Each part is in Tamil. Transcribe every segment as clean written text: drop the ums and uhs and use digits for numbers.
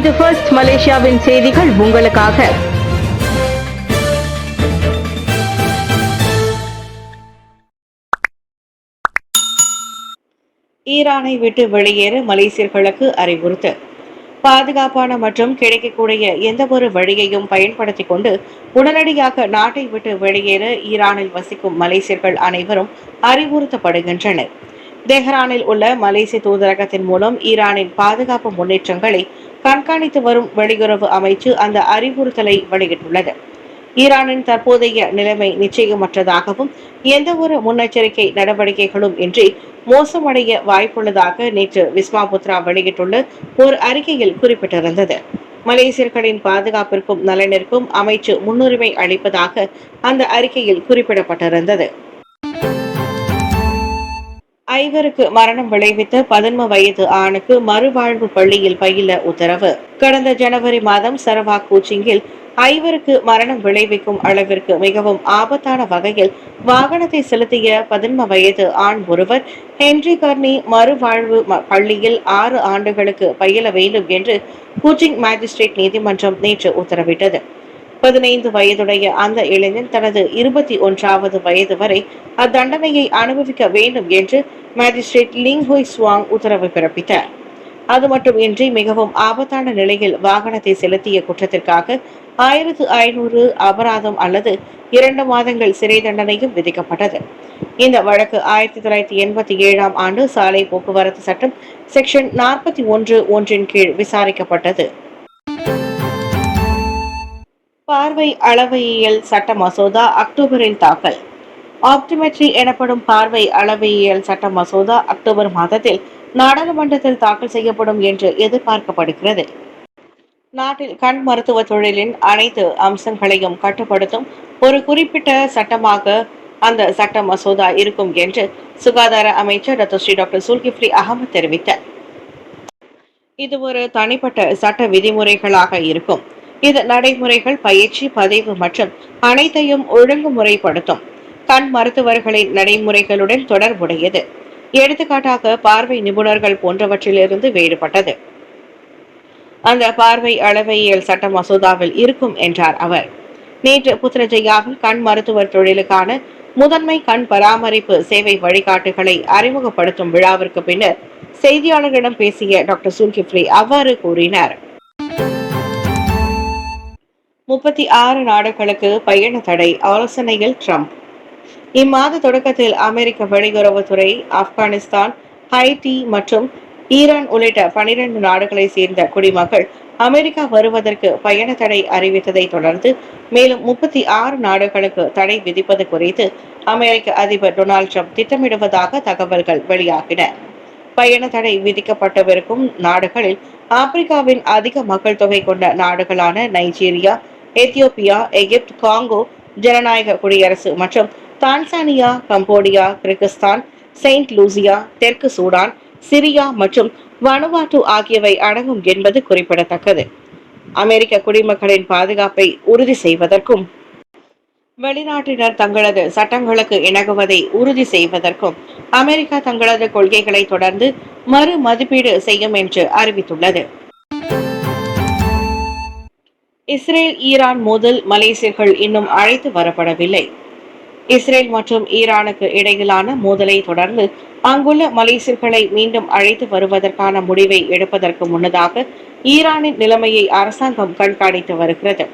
இது ஃபர்ஸ்ட் மலேசியாவின் செய்திகள் உங்களுக்காக. ஈரானை விட்டு வெளியேற மலேசியர்களுக்கு அறிவுறுத்தல். பாதுகாப்பான மற்றும் கிடைக்கக்கூடிய எந்தவொரு வழியையும் பயன்படுத்திக் கொண்டு உடனடியாக நாட்டை விட்டு வெளியேற ஈரானில் வசிக்கும் மலேசியர்கள் அனைவரும் அறிவுறுத்தப்படுகின்றனர். தெஹ்ரானில் உள்ள மலேசிய தூதரகத்தின் மூலம் ஈரானின் பாதுகாப்பு முன்னேற்றங்களை கண்காணித்து வரும் வெளியுறவு அமைச்சு அந்த அறிவுறுத்தலை வெளியிட்டுள்ளது. ஈரானின் தற்போதைய நிலைமை நிச்சயமற்றதாகவும் எந்தவொரு முன்னெச்சரிக்கை நடவடிக்கைகளும் இன்றி மோசமடைய வாய்ப்புள்ளதாக நேற்று விஸ்மா புத்ரா வெளியிட்டுள்ள ஒரு அறிக்கையில் குறிப்பிட்டிருந்தது. மலேசியர்களின் பாதுகாப்பிற்கும் நலனிற்கும் அமைச்சு முன்னுரிமை அளிப்பதாக அந்த அறிக்கையில் குறிப்பிடப்பட்டிருந்தது. ஐவருக்கு மரணம் விளைவித்த 11 வயது ஆணுக்கு மறுவாழ்வு பள்ளியில் பயில உத்தரவு. கடந்த ஜனவரி மாதம் சரவாக் கூச்சிங்கில் ஐவருக்கு மரணம் விளைவிக்கும் அளவிற்கு மிகவும் ஆபத்தான வகையில் வாகனத்தை செலுத்திய 11 வயது ஆண் ஒருவர் ஹென்றி கர்னி மறுவாழ்வு பள்ளியில் 6 ஆண்டுகளுக்கு பயில வேண்டும் என்று கூச்சிங் மேஜிஸ்ட்ரேட் நீதிமன்றம் நேற்று உத்தரவிட்டது. 15 வயதுடைய அந்த இளைஞன் தனது 21வது வயது வரை அத்தண்டனையை அனுபவிக்க வேண்டும் என்று மேஜிஸ்ட்ரேட் லிங் ஹுய் சுவாங் உத்தரவு பிறப்பித்தார். அது மட்டுமின்றி மிகவும் ஆபத்தான நிலையில் வாகனத்தை செலுத்திய குற்றத்திற்காக 1500 அபராதம் அல்லது 2 மாதங்கள் சிறை தண்டனையும் விதிக்கப்பட்டது. இந்த வழக்கு 1987ஆம் ஆண்டு சாலை போக்குவரத்து சட்டம் செக்ஷன் 41(1) கீழ் விசாரிக்கப்பட்டது. பார்வை அளவையியல் சட்ட மசோதா அக்டோபரில் தாக்கல். ஆப்டிமெட்ரி எனப்படும் பார்வை அளவையியல் சட்ட மசோதா அக்டோபர் மாதத்தில் நாடாளுமன்றத்தில் தாக்கல் செய்யப்படும் என்று எதிர்பார்க்கப்படுகிறது. நாட்டில் கண் மருத்துவ தொழிலின் அனைத்து அம்சங்களையும் கட்டுப்படுத்தும் ஒரு குறிப்பிட்ட சட்டமாக அந்த சட்ட மசோதா இருக்கும் என்று சுகாதார அமைச்சர் டாக்டர் சுல்கிஃப்லி அகமது தெரிவித்தார். இது ஒரு தனிப்பட்ட சட்ட விதிமுறைகளாக இருக்கும். இது நடைமுறைகள், பயிற்சி, பதிவு மற்றும் அனைத்தையும் ஒழுங்குமுறைப்படுத்தும் கண் மருத்துவர்களின் நடைமுறைகளுடன் தொடர்புடையது. எடுத்துக்காட்டாக பார்வை நிபுணர்கள் போன்றவற்றிலிருந்து வேறுபட்டது அந்த பார்வை அளவையியல் சட்ட மசோதாவில் இருக்கும் என்றார் அவர். நேற்று புத்ரஜயாவில் கண் மருத்துவர் தொழிலுக்கான முதன்மை கண் பராமரிப்பு சேவை வழிகாட்டுகளை அறிமுகப்படுத்தும் விழாவிற்கு பின்னர் செய்தியாளர்களிடம் பேசிய டாக்டர் சுல்கிஃப்லி அவ்வாறு கூறினார். 36 நாடுகளுக்கு பயண தடை ஆலோசனையில் ட்ரம்ப். இம்மாத தொடக்கத்தில் அமெரிக்க வெளியுறவுத்துறை ஆப்கானிஸ்தான், ஹைட்டி மற்றும் ஈரான் உள்ளிட்ட 12 நாடுகளை சேர்ந்த குடிமக்கள் அமெரிக்கா வருவதற்கு பயண தடை அறிவித்ததை தொடர்ந்து மேலும் 36 நாடுகளுக்கு தடை விதிப்பது குறித்து அமெரிக்க அதிபர் டொனால்ட் ட்ரம்ப் திட்டமிடுவதாக தகவல்கள் வெளியாகின. பயண தடை விதிக்கப்பட்டவிருக்கும் நாடுகளில் ஆப்பிரிக்காவின் அதிக மக்கள் தொகை கொண்ட நாடுகளான நைஜீரியா, எத்தியோப்பியா, எகிப்து, காங்கோ ஜனநாயக குடியரசு மற்றும் Tanzania, Cambodia, Kyrgyzstan, Saint Lucia, தெற்கு சூடான், சிரியா மற்றும் வனுவாட்டு ஆகியவை அடங்கும் என்பது குறிப்பிடத்தக்கது. அமெரிக்க குடிமக்களின் பாதுகாப்பை உறுதி செய்வதற்கும் வெளிநாட்டினர் தங்களது சட்டங்களுக்கு இணங்குவதை உறுதி செய்வதற்கும் அமெரிக்கா தங்களது கொள்கைகளை தொடர்ந்து மறு மதிப்பீடு செய்யும் என்று அறிவித்துள்ளது. இஸ்ரேல் ஈரான் மோதல் மலேசியர்கள் இன்னும் அழைத்து வரப்படவில்லை. இஸ்ரேல் மற்றும் ஈரானுக்கு இடையிலான மோதலை தொடர்ந்து அங்குள்ள மலேசியர்களை மீண்டும் அழைத்து வருவதற்கான முடிவை எடுப்பதற்கு முன்னதாக ஈரானின் நிலைமையை அரசாங்கம் கண்காணித்து வருகிறது.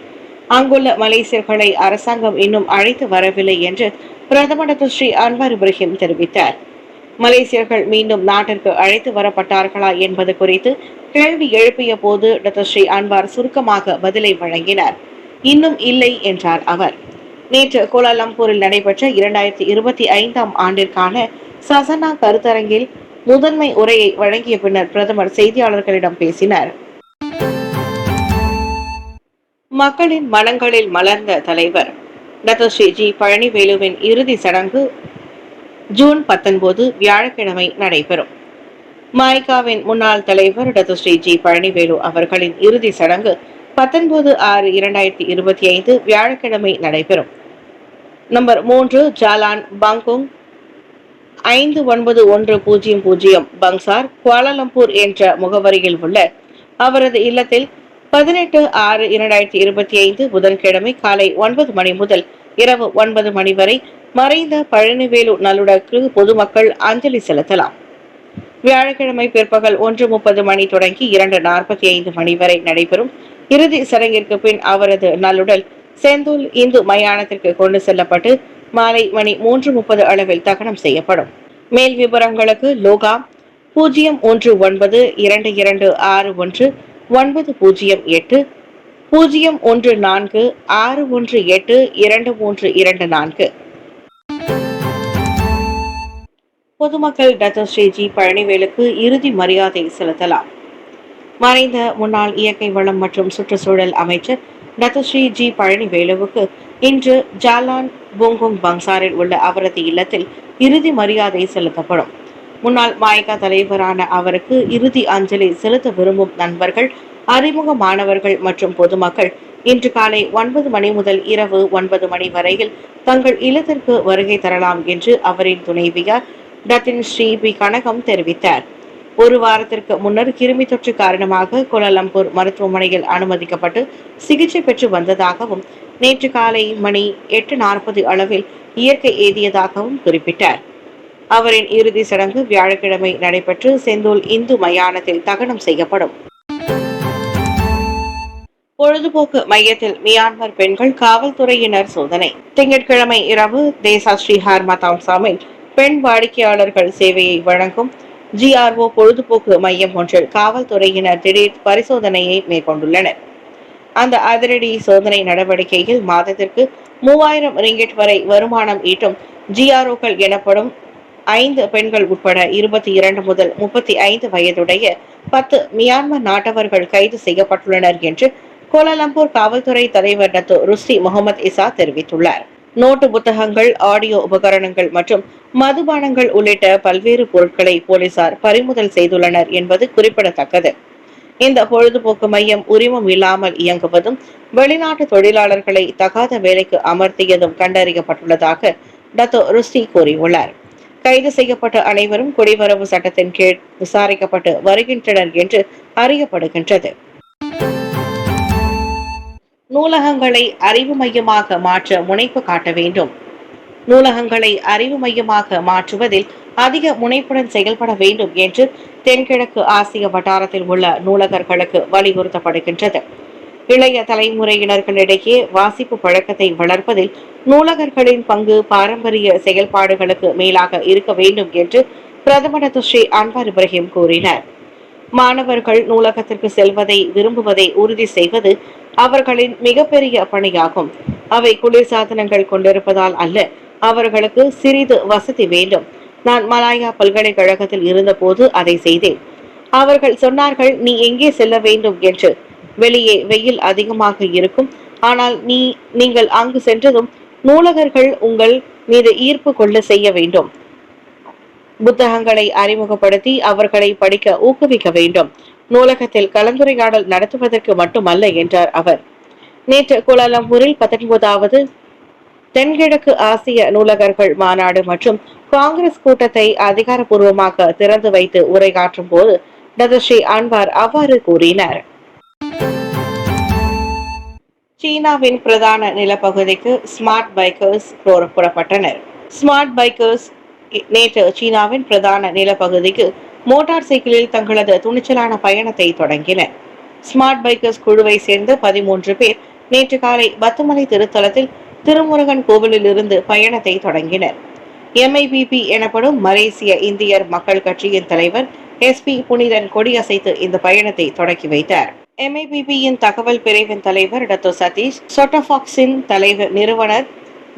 அங்குள்ள மலேசியர்களை அரசாங்கம் இன்னும் அழைத்து வரவில்லை என்று பிரதமர் டாக்டர் ஸ்ரீ அன்வார் இப்ராஹிம் தெரிவித்தார். மலேசியர்கள் மீண்டும் நாட்டிற்கு அழைத்து வரப்பட்டார்களா என்பது குறித்து கேள்வி எழுப்பிய போது டாக்டர் ஸ்ரீ அன்வார் சுருக்கமாக பதிலை வழங்கினார். இன்னும் இல்லை என்றார் அவர். நேற்று கோலாலம்பூரில் நடைபெற்ற 2025ஆம் ஆண்டிற்கான சசனா கருத்தரங்கில் முதன்மை உரையை வழங்கிய பின்னர் பிரதமர் செய்தியாளர்களிடம் பேசினார். மக்களின் மனங்களில் மலர்ந்த தலைவர் டாக்டர் ஸ்ரீ ஜி பழனிவேலுவின் இறுதி சடங்கு ஜூன் 19 வியாழக்கிழமை நடைபெறும். மாய்காவின் முன்னாள் தலைவர் டாக்டர் ஸ்ரீ ஜி பழனிவேலு அவர்களின் இறுதி சடங்கு 19/6/2025 வியாழக்கிழமை நடைபெறும். நம்பர் 3 ஜாலான் பாங்கோங் 59100 பங்சார் குவாலாலம்பூர் என்ற முகவரியில் உள்ள அவரது இல்லத்தில் 18/6/2025 புதன்கிழமை காலை 9 மணி முதல் இரவு 9 மணி வரை மறைந்த பழனிவேலு நல்லுடருக்கு பொதுமக்கள் அஞ்சலி செலுத்தலாம். வியாழக்கிழமை பிற்பகல் 1:30 மணி தொடங்கி 2:45 மணி வரை நடைபெறும் இறுதி சடங்கிற்கு பின் அவரது நல்லுடல் செந்தூல் இந்து மயானத்திற்கு கொண்டு செல்லப்பட்டு மாலை மணி 3:30 அளவில் தகனம் செய்யப்படும். மேல் விவரங்களுக்கு லோகா 01922619008 01461822324. பொதுமக்கள் டத்தோஸ்ரீ ஜி பழனிவேலுக்கு இறுதி மரியாதை செலுத்தலாம். மறைந்த முன்னாள் இயற்கை வளம் மற்றும் சுற்றுச்சூழல் அமைச்சர் டத்தோஸ்ரீ ஜி பழனிவேலுவுக்கு இன்று ஜாலான் பூங்குங் பங்சாரில் உள்ள அவரது இல்லத்தில் இறுதி மரியாதை செலுத்தப்படும். முன்னாள் மாய்கா தலைவரான அவருக்கு இறுதி அஞ்சலி செலுத்த விரும்பும் நண்பர்கள், அறிமுக மாணவர்கள் மற்றும் பொதுமக்கள் இன்று காலை 9 மணி முதல் இரவு 9 மணி வரையில் தங்கள் இல்லத்திற்கு வருகை தரலாம் என்று அவரின் துணைவியார் டத்தின் ஸ்ரீ பி கனகம் தெரிவித்தார். ஒரு வாரத்திற்கு முன்னர் கிருமி தொற்று காரணமாக கோலாலம்பூர் மருத்துவமனையில் அனுமதிக்கப்பட்டு சிகிச்சை பெற்று வந்ததாகவும் நேற்று காலை மணி 8:40 அளவில் இயற்கை எய்தியதாகவும் குறிப்பிட்டார். அவரின் இறுதி சடங்கு வியாழக்கிழமை நடைபெற்று செந்தூல் இந்து மயானத்தில் தகனம் செய்யப்படும். பொழுதுபோக்கு மையத்தில் மியான்மர் பெண்கள் காவல்துறையினர் சோதனை. திங்கட்கிழமை இரவு தேசா ஸ்ரீஹார் மதாம்சாமில் பெண் வாடிக்கையாளர்கள் சேவையை வழங்கும் GRO பொழுதுபோக்கு மையம் ஒன்றில் காவல்துறையினர் திடீர் பரிசோதனையை மேற்கொண்டுள்ளனர். அந்த அதிரடி சோதனை நடவடிக்கையில் மாதத்திற்கு 3000 ரிங்கிட் வரை வருமானம் ஈட்டும் GROக்கள் எனப்படும் 5 பெண்கள் உட்பட 22 முதல் 35 வயதுடைய 10 மியான்மர் நாட்டவர்கள் கைது செய்யப்பட்டுள்ளனர் என்று கோலாலம்பூர் காவல்துறை தலைவர் டத்தோ ருஸ்டி முகமது இசா தெரிவித்துள்ளார். நோட்டு புத்தகங்கள், ஆடியோ உபகரணங்கள் மற்றும் மதுபானங்கள் உள்ளிட்ட பல்வேறு பொருட்களை போலீசார் பறிமுதல் செய்துள்ளனர் என்பது குறிப்பிடத்தக்கது. இந்த பொழுதுபோக்கு மையம் உரிமம் இல்லாமல் இயங்குவதும் வெளிநாட்டு தொழிலாளர்களை தகாத வேலைக்கு அமர்த்தியதும் கண்டறியப்பட்டுள்ளதாக டத்தோ ருஸ்டி கூறியுள்ளார். கைது செய்யப்பட்ட அனைவரும் குடிவரவு சட்டத்தின் கீழ் விசாரிக்கப்பட்டு வருகின்றனர் என்று அறியப்படுகின்றது. நூலகங்களை அறிவு மையமாக மாற்ற முனைப்பு காட்ட வேண்டும். நூலகங்களை அறிவு மையமாக மாற்றுவதில் அதிக முனைப்புடன் செயல்பட வேண்டும் என்று தென்கிழக்கு ஆசிய வட்டாரத்தில் உள்ள நூலகர்களுக்கு வலியுறுத்தப்படுகின்றது. இளைய தலைமுறையினர்களிடையே வாசிப்பு பழக்கத்தை வளர்ப்பதில் நூலகர்களின் பங்கு பாரம்பரிய செயல்பாடுகளுக்கு மேலாக இருக்க வேண்டும் என்று பிரதமர் ஸ்ரீ அன்வார் இப்ராஹிம் கூறினார். மாணவர்கள் நூலகத்திற்கு செல்வதை விரும்புவதை உறுதி செய்வது அவர்களின் மிகப்பெரிய பணியாகும். அவை குளிர்சாதனங்கள் கொண்டிருப்பதால் அல்ல, அவர்களுக்கு சிறிது வசதி வேண்டும். நான் மலாயா பல்கலைக்கழகத்தில் இருந்தபோது அதை செய்தேன். அவர்கள் சொன்னார்கள், நீ எங்கே செல்ல வேண்டும் என்று. வெளியே வெயில் அதிகமாக இருக்கும், ஆனால் நீங்கள் அங்கு சென்றதும் நூலகர்கள் உங்கள் மீது ஈர்ப்பு கொள்ள செய்ய வேண்டும். புத்தகங்களை அறிமுகப்படுத்தி அவர்களை படிக்க ஊக்குவிக்க வேண்டும். நூலகத்தில் கலந்துரையாடல் நடத்துவதற்கு மட்டுமல்ல என்றார் அவர். நேற்று கோலாலம்பூரில் 19வது தென்கிழக்கு ஆசிய நூலகர்கள் மாநாடு மற்றும் காங்கிரஸ் கூட்டத்தை அதிகாரப்பூர்வமாக திறந்து வைத்து உரையாற்றும் போது டத்தோஸ்ரீ அன்வார் அவ்வாறு கூறினார். சீனாவின் பிரதான நிலப்பகுதிக்கு ஸ்மார்ட் பைக்கர்ஸ் புறப்பட்டனர். ஸ்மார்ட் பைக்கர்ஸ் நேற்று சீனாவின் பிரதான நிலப்பகுதிக்கு மோட்டார் சைக்கிளில் தங்களது துணிச்சலான பயணத்தை தொடங்கினர். ஸ்மார்ட் பைக்கர்ஸ் குழுவை சேர்ந்த 13 பேர் நேற்று காலை பத்துமலை திருத்தலத்தில் திருமுருகன் கோவிலில் இருந்து பயணத்தை தொடங்கினர். MIPP எனப்படும் மலேசிய இந்தியர் மக்கள் கட்சியின் தலைவர் SP புனிதன் கொடியசைத்து இந்த பயணத்தை தொடக்கி வைத்தார். MIPP-யின் தகவல் பிரிவின் தலைவர் டத்தோ சதீஷ், சொட்டபாக்ஸின் தலைவர் நிறுவனர்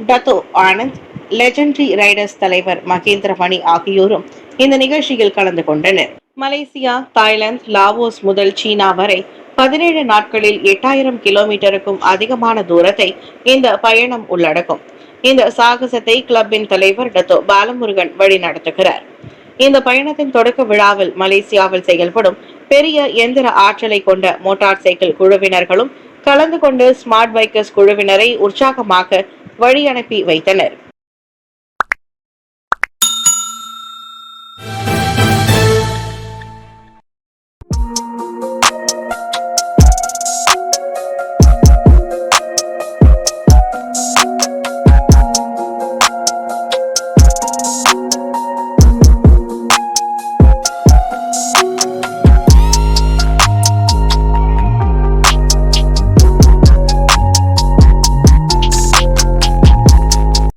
டத்தோ ஆனந்த், லெஜெண்டரி ரைடர்ஸ் தலைவர் மகேந்திரமணி ஆகியோரும் இந்த நிகழ்ச்சியில் கலந்து கொண்டனர். மலேசியா, தாய்லாந்து, லாவோஸ் முதல் சீனா வரை 17 நாட்களில் 8000 கிலோமீட்டருக்கும் அதிகமான தூரத்தை இந்த பயணம் உள்ளடக்கும். இந்த சாகசத்தை கிளப்பின் தலைவர் டத்தோ பாலமுருகன் வழிநடத்துகிறார். இந்த பயணத்தின் தொடக்க விழாவில் மலேசியாவில் செயல்படும் பெரிய எந்திர ஆற்றலை கொண்ட மோட்டார் சைக்கிள் குழுவினர்களும் கலந்து கொண்டு ஸ்மார்ட் பைக்கர்ஸ் குழுவினரை உற்சாகமாக வழி அனுப்பி வைத்தனர்.